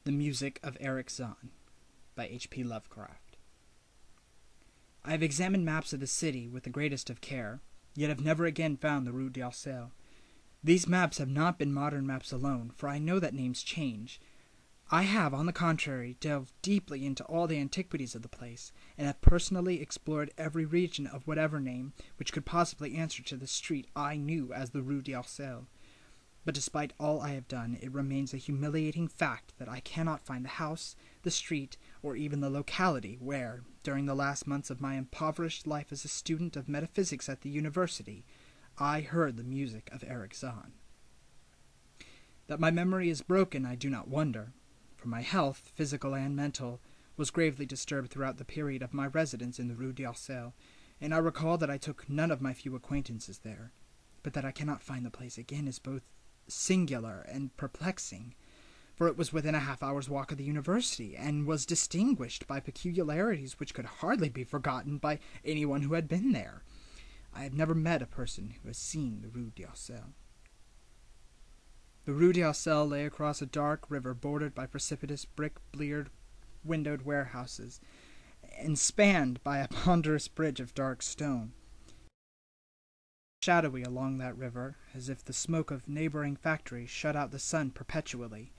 The Music of Erich Zann by H.P. Lovecraft. I have examined maps of the city with the greatest of care, yet have never again found the Rue d'Alcelle. These maps have not been modern maps alone, for I know that names change. I have, on the contrary, delved deeply into all the antiquities of the place, and have personally explored every region of whatever name which could possibly answer to the street I knew as the Rue d'Alcelle. But despite all I have done, it remains a humiliating fact that I cannot find the house, the street, or even the locality where, during the last months of my impoverished life as a student of metaphysics at the university, I heard the music of Erich Zann. That my memory is broken I do not wonder, for my health, physical and mental, was gravely disturbed throughout the period of my residence in the Rue d'Alcelle, and I recall that I took none of my few acquaintances there. But that I cannot find the place again is both singular and perplexing, for it was within a half-hour's walk of the university, and was distinguished by peculiarities which could hardly be forgotten by anyone who had been there. I have never met a person who has seen the Rue d'Alcelle. The Rue d'Alcelle lay across a dark river bordered by precipitous brick-bleared windowed warehouses, and spanned by a ponderous bridge of dark stone. Shadowy along that river, as if the smoke of neighboring factories shut out the sun perpetually.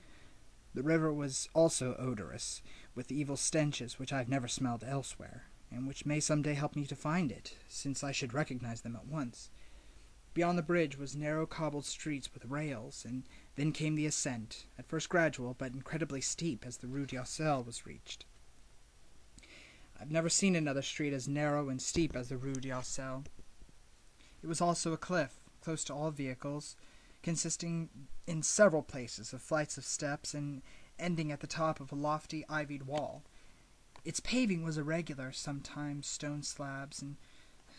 The river was also odorous, with evil stenches which I have never smelled elsewhere, and which may some day help me to find it, since I should recognize them at once. Beyond the bridge was narrow cobbled streets with rails, and then came the ascent, at first gradual, but incredibly steep as the Rue d'Alcelle was reached. I have never seen another street as narrow and steep as the Rue d'Alcelle. It was also a cliff, close to all vehicles, consisting in several places of flights of steps and ending at the top of a lofty ivied wall. Its paving was irregular, sometimes stone slabs, and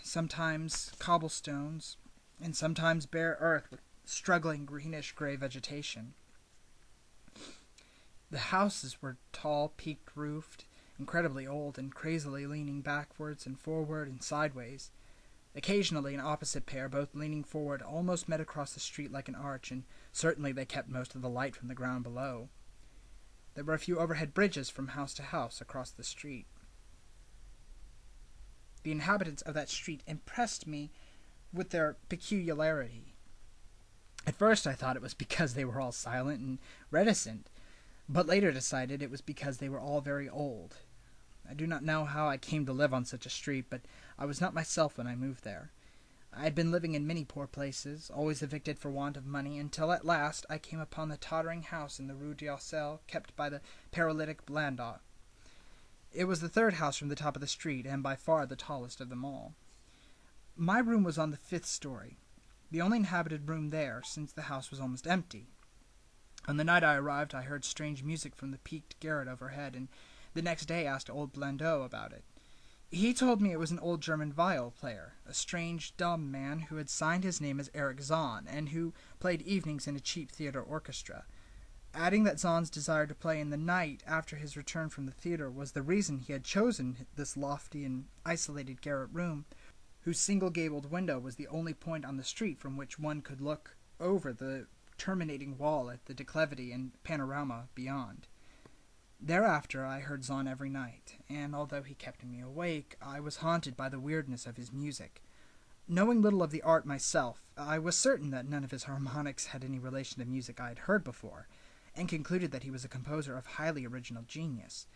sometimes cobblestones, and sometimes bare earth with struggling greenish-gray vegetation. The houses were tall, peaked-roofed, incredibly old, and crazily leaning backwards and forward and sideways. Occasionally an opposite pair, both leaning forward, almost met across the street like an arch, and certainly they kept most of the light from the ground below. There were a few overhead bridges from house to house across the street. The inhabitants of that street impressed me with their peculiarity. At first I thought it was because they were all silent and reticent, but later decided it was because they were all very old. I do not know how I came to live on such a street, but I was not myself when I moved there. I had been living in many poor places, always evicted for want of money, until at last I came upon the tottering house in the Rue d'Alcelle kept by the paralytic Blandot. It was the third house from the top of the street, and by far the tallest of them all. My room was on the 5th story, the only inhabited room there, since the house was almost empty. On the night I arrived I heard strange music from the peaked garret overhead, and the next day asked old Blandot about it. He told me it was an old German viol player, a strange, dumb man who had signed his name as Erich Zann, and who played evenings in a cheap theatre orchestra, adding that Zann's desire to play in the night after his return from the theatre was the reason he had chosen this lofty and isolated garret room, whose single-gabled window was the only point on the street from which one could look over the terminating wall at the declivity and panorama beyond. Thereafter I heard Zann every night, and although he kept me awake, I was haunted by the weirdness of his music. Knowing little of the art myself, I was certain that none of his harmonics had any relation to music I had heard before, and concluded that he was a composer of highly original genius.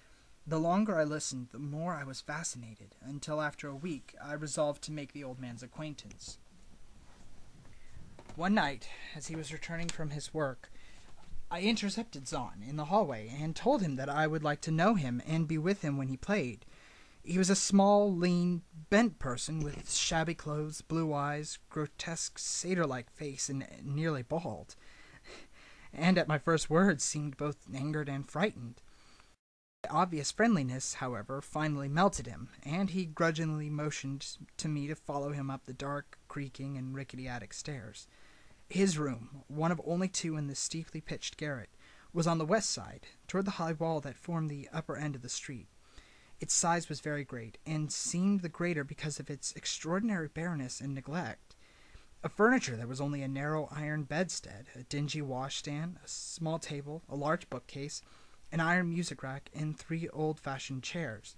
The longer I listened, the more I was fascinated, until after a week I resolved to make the old man's acquaintance. One night, as he was returning from his work, I intercepted Zann in the hallway and told him that I would like to know him and be with him when he played. He was a small, lean, bent person with shabby clothes, blue eyes, grotesque satyr-like face, and nearly bald, and at my first words seemed both angered and frightened. The obvious friendliness, however, finally melted him, and he grudgingly motioned to me to follow him up the dark, creaking, and rickety attic stairs. His room, one of only two in the steeply pitched garret, was on the west side, toward the high wall that formed the upper end of the street. Its size was very great, and seemed the greater because of its extraordinary bareness and neglect. Of furniture there was only a narrow iron bedstead, a dingy washstand, a small table, a large bookcase, an iron music rack, and 3 old-fashioned chairs.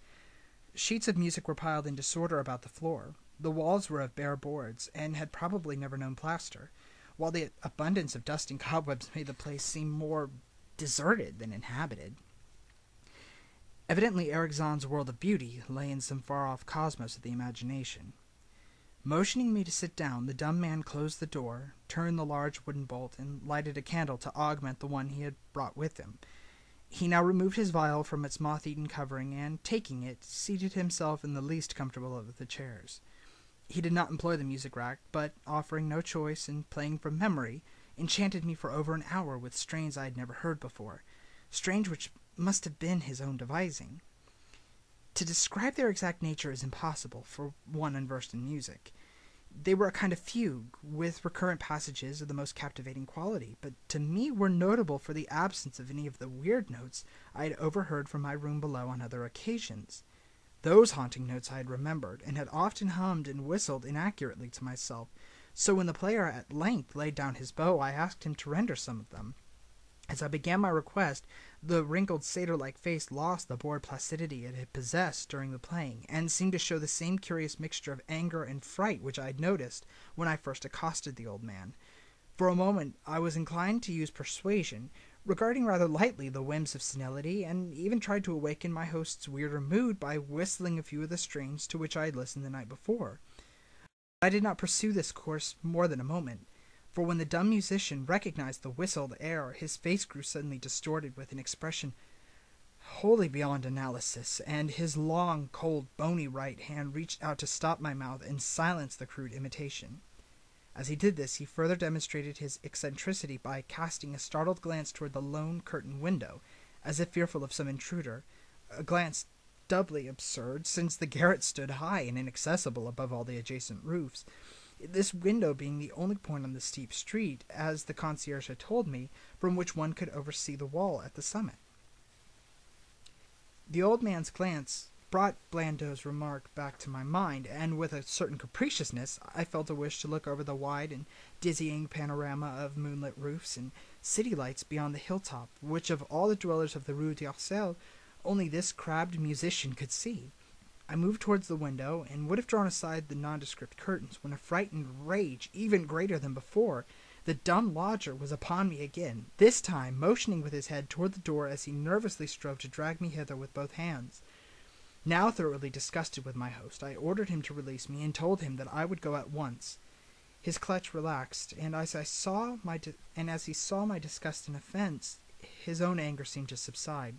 Sheets of music were piled in disorder about the floor. The walls were of bare boards, and had probably never known plaster, while the abundance of dust and cobwebs made the place seem more deserted than inhabited. Evidently Erich Zann's world of beauty lay in some far-off cosmos of the imagination. Motioning me to sit down, the dumb man closed the door, turned the large wooden bolt, and lighted a candle to augment the one he had brought with him. He now removed his vial from its moth-eaten covering, and, taking it, seated himself in the least comfortable of the chairs. He did not employ the music rack, but, offering no choice and playing from memory, enchanted me for over an hour with strains I had never heard before, strains which must have been his own devising. To describe their exact nature is impossible for one unversed in music. They were a kind of fugue, with recurrent passages of the most captivating quality, but to me were notable for the absence of any of the weird notes I had overheard from my room below on other occasions. Those haunting notes I had remembered, and had often hummed and whistled inaccurately to myself, so when the player at length laid down his bow, I asked him to render some of them. As I began my request, the wrinkled satyr-like face lost the bored placidity it had possessed during the playing, and seemed to show the same curious mixture of anger and fright which I had noticed when I first accosted the old man. For a moment I was inclined to use persuasion, regarding rather lightly the whims of senility, and even tried to awaken my host's weirder mood by whistling a few of the strains to which I had listened the night before. I did not pursue this course more than a moment, for when the dumb musician recognized the whistled air, his face grew suddenly distorted with an expression wholly beyond analysis, and his long, cold, bony right hand reached out to stop my mouth and silence the crude imitation. As he did this, he further demonstrated his eccentricity by casting a startled glance toward the lone curtained window, as if fearful of some intruder, a glance doubly absurd, since the garret stood high and inaccessible above all the adjacent roofs, this window being the only point on the steep street, as the concierge had told me, from which one could oversee the wall at the summit. The old man's glance brought Blandot's remark back to my mind, and with a certain capriciousness I felt a wish to look over the wide and dizzying panorama of moonlit roofs and city lights beyond the hilltop, which of all the dwellers of the Rue d'Arcel only this crabbed musician could see. I moved towards the window, and would have drawn aside the nondescript curtains, when a frightened rage, even greater than before, the dumb lodger was upon me again, this time motioning with his head toward the door as he nervously strove to drag me hither with both hands. Now thoroughly disgusted with my host, I ordered him to release me, and told him that I would go at once. His clutch relaxed, and as he saw my disgust and offense, his own anger seemed to subside.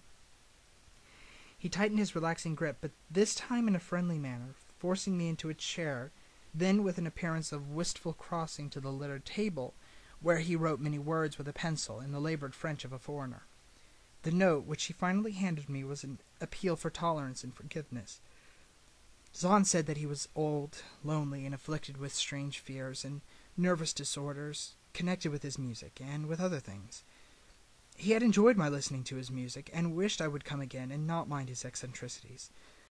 He tightened his relaxing grip, but this time in a friendly manner, forcing me into a chair, then with an appearance of wistful crossing to the littered table, where he wrote many words with a pencil in the labored French of a foreigner. The note which he finally handed me was an appeal for tolerance and forgiveness. Zann said that he was old, lonely, and afflicted with strange fears and nervous disorders connected with his music and with other things. He had enjoyed my listening to his music, and wished I would come again and not mind his eccentricities.